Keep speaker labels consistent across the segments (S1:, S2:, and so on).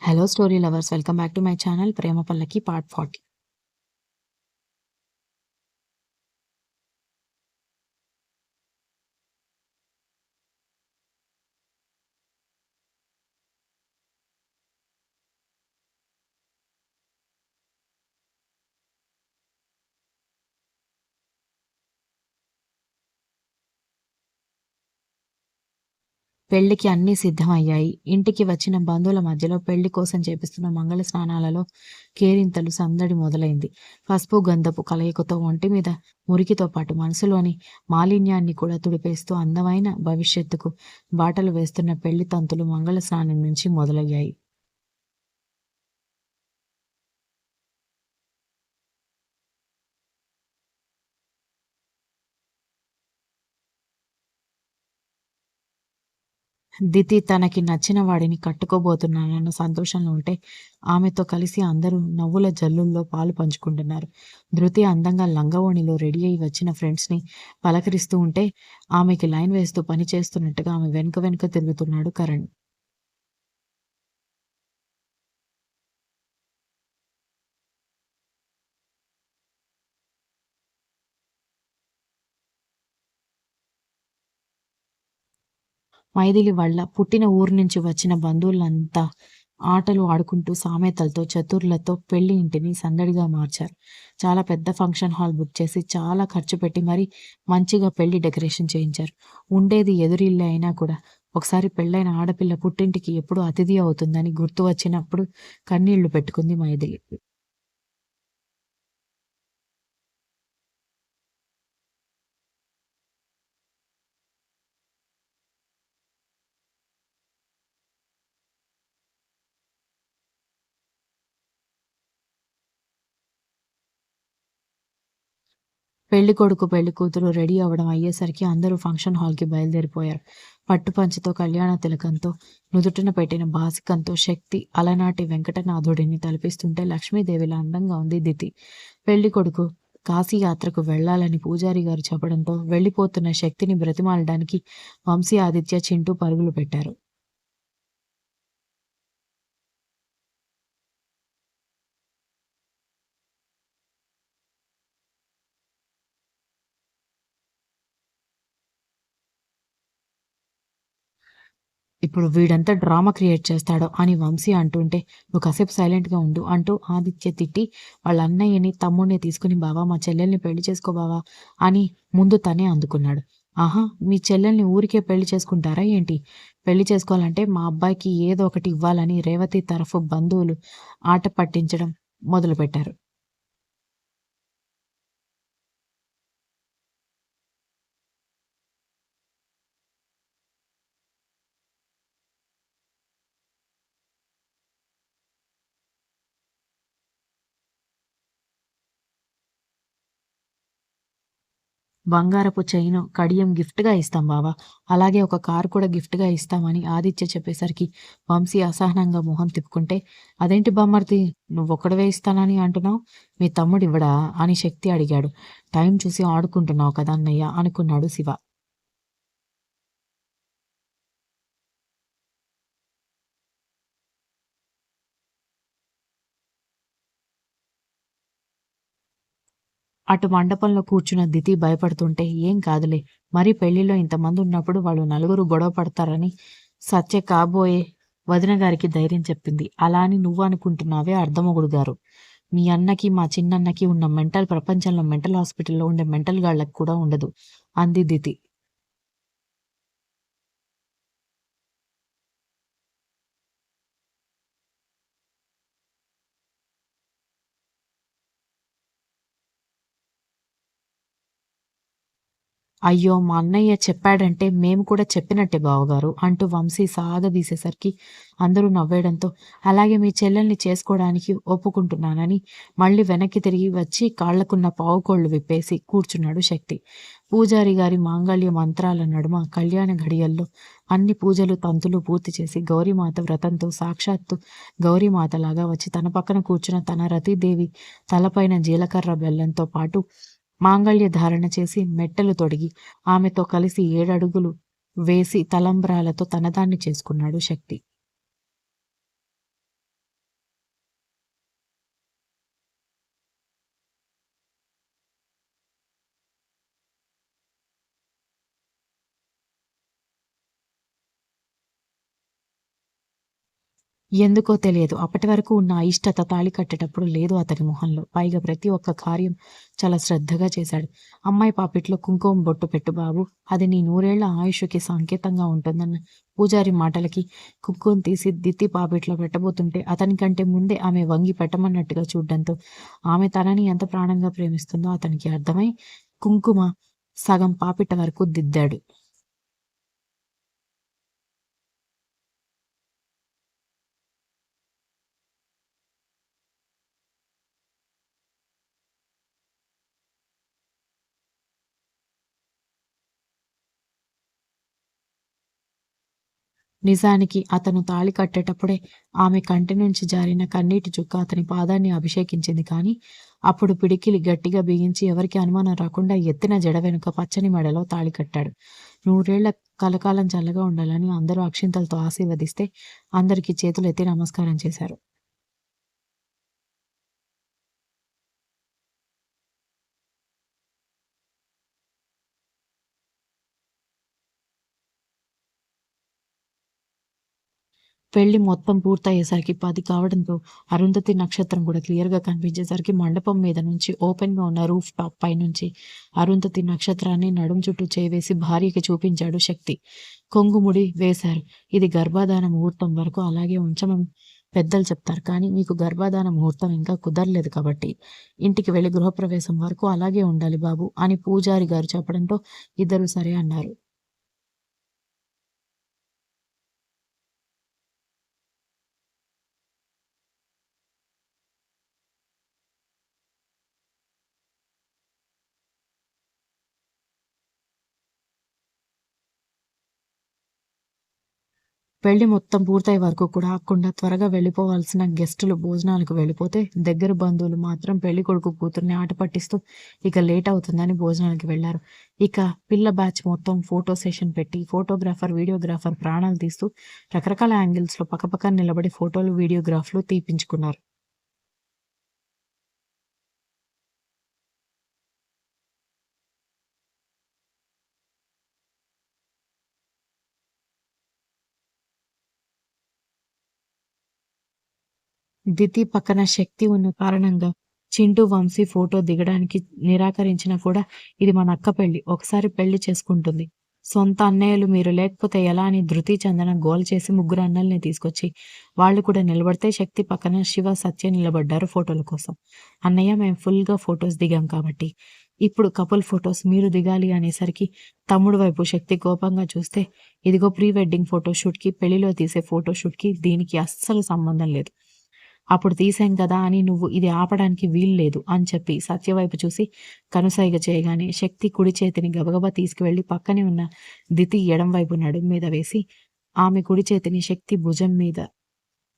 S1: Hello story lovers, welcome back to my channel Prema Pallaki part 40. పెళ్లికి అన్నీ సిద్ధమయ్యాయి. ఇంటికి వచ్చిన బంధువుల మధ్యలో పెళ్లి కోసం చేపిస్తున్న మంగళ స్నానాలలో కేరింతలు సందడి మొదలైంది. పసుపు గంధపు కలయికతో ఒంటి మీద మురికితో పాటు మనసులోని మాలిన్యాన్ని కూడా తుడిపేస్తూ అందమైన భవిష్యత్తుకు బాటలు వేస్తున్న పెళ్లి తంతులు మంగళ స్నానం నుంచి మొదలయ్యాయి. దితి తనకి నచ్చిన వాడిని కట్టుకోబోతున్నానన్న సంతోషంలో ఉంటే, ఆమెతో కలిసి అందరూ నవ్వుల జల్లుల్లో పాలు పంచుకుంటున్నారు. ధృతి అందంగా లంగావోణిలో రెడీ అయి వచ్చిన ఫ్రెండ్స్‌ని పలకరిస్తూ ఉంటే, ఆమెకి లైన్ వేస్తూ పని చేస్తున్నట్టుగా ఆమె వెనుక వెనుక తిరుగుతున్నాడు కరణ్. మైథిలి వాళ్ళ పుట్టిన ఊరు నుంచి వచ్చిన బంధువులంతా ఆటలు ఆడుకుంటూ సామెతలతో, చతుర్లతో పెళ్లి ఇంటిని సందడిగా మార్చారు. చాలా పెద్ద ఫంక్షన్ హాల్ బుక్ చేసి చాలా ఖర్చు పెట్టి మరీ మంచిగా పెళ్లి డెకరేషన్ చేయించారు. ఉండేది ఎదురిల్లే అయినా కూడా ఒకసారి పెళ్ళైన ఆడపిల్ల పుట్టింటికి ఎప్పుడు అతిథి అవుతుందని గుర్తు వచ్చినప్పుడు కన్నీళ్లు పెట్టుకుంది మైథిలి. పెళ్ళికొడుకు, పెళ్ళికూతురు రెడీ అవ్వడం అయ్యేసరికి అందరూ ఫంక్షన్ హాల్‌కి బయలుదేరిపోయారు. పట్టుపంచతో, కళ్యాణ తిలకంతో, నుదుటిన పెట్టిన బాసికంతో శక్తి అలనాటి వెంకటనాథుడిని తలపిస్తుంటే లక్ష్మీదేవిలా అందంగా ఉంది దితి. పెళ్ళికొడుకు కాశీయాత్రకు వెళ్ళాలని పూజారి గారు చెప్పడంతో వెళ్ళిపోతున్న శక్తిని బ్రతిమాలడానికి వంశీ, ఆదిత్య, చింటూ పరుగులు పెట్టారు. ఇప్పుడు వీడంతా డ్రామా క్రియేట్ చేస్తాడో అని వంశీ అంటుంటే, "నువ్వు కాసేపు సైలెంట్‌గా ఉండు" అంటూ ఆదిత్య తిట్టి, వాళ్ళ అన్నయ్యని, తమ్ముడిని తీసుకొని "బావ మా చెల్లెల్ని పెళ్లి చేసుకో బావ" అని ముందు తనే అందుకున్నాడు. "ఆహా! మీ చెల్లెల్ని ఊరికే పెళ్లి చేసుకుంటారా ఏంటి? పెళ్లి చేసుకోవాలంటే మా అబ్బాయికి ఏదో ఒకటి ఇవ్వాలని" రేవతి తరఫు బంధువులు ఆట పట్టించడం మొదలుపెట్టారు. బంగారపు చైను, కడియం గిఫ్ట్‌గా ఇస్తాం బావ. అలాగే ఒక కారు కూడా గిఫ్ట్‌గా ఇస్తామని ఆదిత్య చెప్పేసరికి వంశీ అసహనంగా మొహం తిప్పుకుంటే, "అదేంటి బామ్మర్ది నువ్వొక్కడివే ఇస్తానని అంటున్నావు? మీ తమ్ముడివ్వడా?" అని శక్తి అడిగాడు. "టైం చూసి ఆడుకుంటున్నావు కదా అన్నయ్య" అనుకున్నాడు శివ. అటు మండపంలో కూర్చున్న దితి భయపడుతుంటే, "ఏం కాదులే. మరీ పెళ్లిలో ఇంతమందున్నప్పుడు వాళ్ళు నలుగురు గొడవ పడతారని సత్య కాబోయే వదిన గారికి ధైర్యం చెప్పింది. అలా అని నువ్వనుకుంటున్నావే అర్ధమొగుడు గారు. మీ అన్నకి, మా చిన్నన్నకి ఉన్న మెంటల్ ప్రపంచంలో మెంటల్ హాస్పిటల్‌లో ఉండే మెంటల్ గాళ్ళకి కూడా ఉండదు" అంది దితి. "అయ్యో! మా అన్నయ్య చెప్పాడంటే మేము కూడా చెప్పినట్టే బావగారు" అంటూ వంశీ సాగదీసేసరికి అందరూ నవ్వేయడంతో, "అలాగే మీ చెల్లెల్ని చేసుకోవడానికి ఒప్పుకుంటున్నానని" మళ్ళీ వెనక్కి తిరిగి వచ్చి కాళ్ళకున్న పావుకోళ్ళు విప్పేసి కూర్చున్నాడు శక్తి. పూజారి గారి మాంగళ్య మంత్రాల నడుమ కళ్యాణ ఘడియల్లో అన్ని పూజలు, తంతులు పూర్తి చేసి గౌరీమాత వ్రతంతో సాక్షాత్తు గౌరీమాతలాగా వచ్చి తన పక్కన కూర్చున్న తన రతీదేవి తలపైన జీలకర్ర బెల్లంతో పాటు మాంగళ్య ధారణ చేసి మెట్టెలు తొడిగి ఆమెతో కలిసి 7 అడుగులు వేసి తలంబ్రాలతో తనదాన్ని చేసుకున్నాడు శక్తి. ఎందుకో తెలియదు. అప్పటి వరకు ఉన్న అయిష్టత తాళి కట్టేటప్పుడు లేదు అతని మొహంలో. పైగా ప్రతి ఒక్క కార్యం చాలా శ్రద్ధగా చేశాడు. "అమ్మాయి పాపిట్లో కుంకుమ బొట్టు పెట్టు బాబు. అది నీ నూరేళ్ల ఆయుష్షుకి సంకేతంగా ఉంటుందన్న" పూజారి మాటలకి కుంకుమ తీసి దిత్తి పాపిట్లో పెట్టబోతుంటే అతనికంటే ముందే ఆమె వంగి పెట్టమన్నట్టుగా చూడ్డంతో ఆమె తనని ఎంత ప్రాణంగా ప్రేమిస్తుందో అతనికి అర్థమై కుంకుమ సగం పాపిట వరకు దిద్దాడు. నిజానికి అతను తాళి కట్టేటప్పుడే ఆమె కంటి నుంచి జారిన కన్నీటి చుక్క అతని పాదాన్ని అభిషేకించింది కానీ, అప్పుడు పిడికిలి గట్టిగా బిగించి ఎవరికీ అనుమానం రాకుండా ఎత్తిన జడ వెనుక పచ్చని మెడలో తాళి కట్టాడు. నూరేళ్ల కలకాలం చల్లగా ఉండాలని అందరూ అక్షింతలతో ఆశీర్వదిస్తే అందరికీ చేతులెత్తి నమస్కారం చేశారు. పెళ్లి మొత్తం పూర్తయ్యేసరికి 10 కావడంతో అరుంధతి నక్షత్రం కూడా క్లియర్‌గా కనిపించేసరికి మండపం మీద నుంచి ఓపెన్‌గా ఉన్న రూఫ్ టాప్ పైనుంచి అరుంధతి నక్షత్రాన్ని నడుం చుట్టూ చేవేసి భార్యకి చూపించాడు శక్తి. కొంగుముడి వేశారు. ఇది గర్భాధాన ముహూర్తం వరకు అలాగే ఉంచమని పెద్దలు చెప్తారు. కానీ మీకు గర్భాధాన ముహూర్తం ఇంకా కుదరలేదు కాబట్టి ఇంటికి వెళ్లి గృహప్రవేశం వరకు అలాగే ఉండాలి బాబు అని పూజారి గారు చెప్పడంతో ఇద్దరూ సరే అన్నారు. పెళ్లి మొత్తం పూర్తయ్యే వరకు కూడా ఆగకుండా త్వరగా వెళ్ళిపోవాల్సిన గెస్టులు భోజనాలకు వెళ్ళిపోతే, దగ్గర బంధువులు మాత్రం పెళ్ళికొడుకు కూతుర్ని ఆట పట్టిస్తూ ఇక లేట్ అవుతుందని భోజనాలకి వెళ్లారు. ఇక పిల్ల బ్యాచ్ మొత్తం ఫోటో సెషన్ పెట్టి ఫోటోగ్రాఫర్, వీడియోగ్రాఫర్ ప్రాణాలు తీస్తూ రకరకాల యాంగిల్స్‌లో పక్కపక్కన నిలబడి ఫోటోలు, వీడియోగ్రాఫ్‌లు తీపించుకున్నారు. దితి పక్కన శక్తి ఉన్న కారణంగా చింటూ, వంశీ ఫోటో దిగడానికి నిరాకరించినా కూడా ఇది మన అక్క పెళ్లి. ఒకసారి పెళ్లి చేసుకుంటుంది. సొంత అన్నయ్యలు మీరు లేకపోతే ఎలా అని ధృతి, చందన గోల చేసి ముగ్గురు అన్నల్ని తీసుకొచ్చి వాళ్ళు కూడా నిలబడితే శక్తి పక్కన శివ, సత్య నిలబడ్డారు ఫోటోల కోసం. అన్నయ్య మేము ఫుల్‌గా ఫోటోస్ దిగాం కాబట్టి ఇప్పుడు కపుల్ ఫోటోస్ మీరు దిగాలి అనేసరికి తమ్ముడు వైపు శక్తి కోపంగా చూస్తే ఇదిగో ప్రీ వెడ్డింగ్ ఫోటోషూట్‌కి, పెళ్లిలో తీసే ఫోటోషూట్‌కి దీనికి అస్సలు సంబంధం లేదు. అప్పుడు తీశాం కదా అని నువ్వు ఇది ఆపడానికి వీల్లేదు అని చెప్పి సత్య వైపు చూసి కనుసైగ చేయగానే శక్తి కుడి చేతిని గబగబా తీసుకువెళ్లి పక్కనే ఉన్న దితి ఎడం వైపు నడుం మీద వేసి ఆమె కుడి చేతిని శక్తి భుజం మీద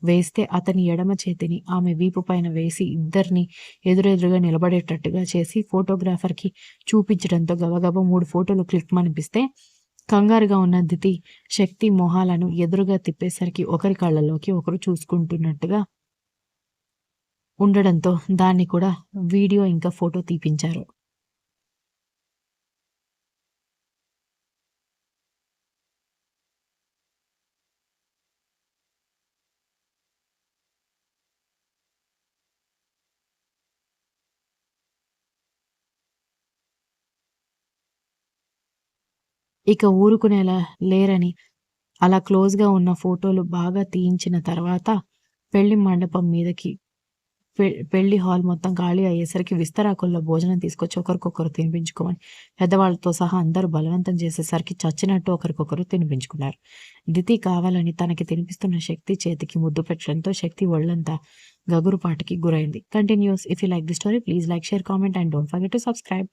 S1: వేస్తే అతని ఎడమ చేతిని ఆమె వీపు పైన వేసి ఇద్దరిని ఎదురెదురుగా నిలబడేటట్టుగా చేసి ఫోటోగ్రాఫర్‌కి చూపించడంతో గబగబా 3 ఫోటోలు క్లిక్ కంగారుగా ఉన్న దితి శక్తి మొహాలను ఎదురుగా తిప్పేసరికి ఒకరి కళ్ళలోకి ఒకరు చూసుకుంటున్నట్టుగా ఉండడంతో దాన్ని కూడా వీడియో ఇంకా ఫోటో తీపించారు. ఇక ఊరుకునేలా లేరని అలా క్లోజ్‌గా ఉన్న ఫోటోలు బాగా తీయించిన తర్వాత పెళ్లి మండపం మీదకి పెళ్లి హాల్ మొత్తం ఖాళీ అయ్యేసరికి విస్తరాకుల్లో భోజనం తీసుకొచ్చి ఒకరికొకరు తినిపించుకోమని పెద్దవాళ్ళతో సహా అందరూ బలవంతం చేసేసరికి చచ్చినట్టు ఒకరికొకరు తినిపించుకున్నారు. దితి కావాలని తనకి తినిపిస్తున్న శక్తి చేతికి ముద్దు పెట్టడంతో శక్తి ఒళ్ళంతా గగురుపాటుకి గురైంది. Continuous. If you like the story please like, share, comment and don't forget to subscribe.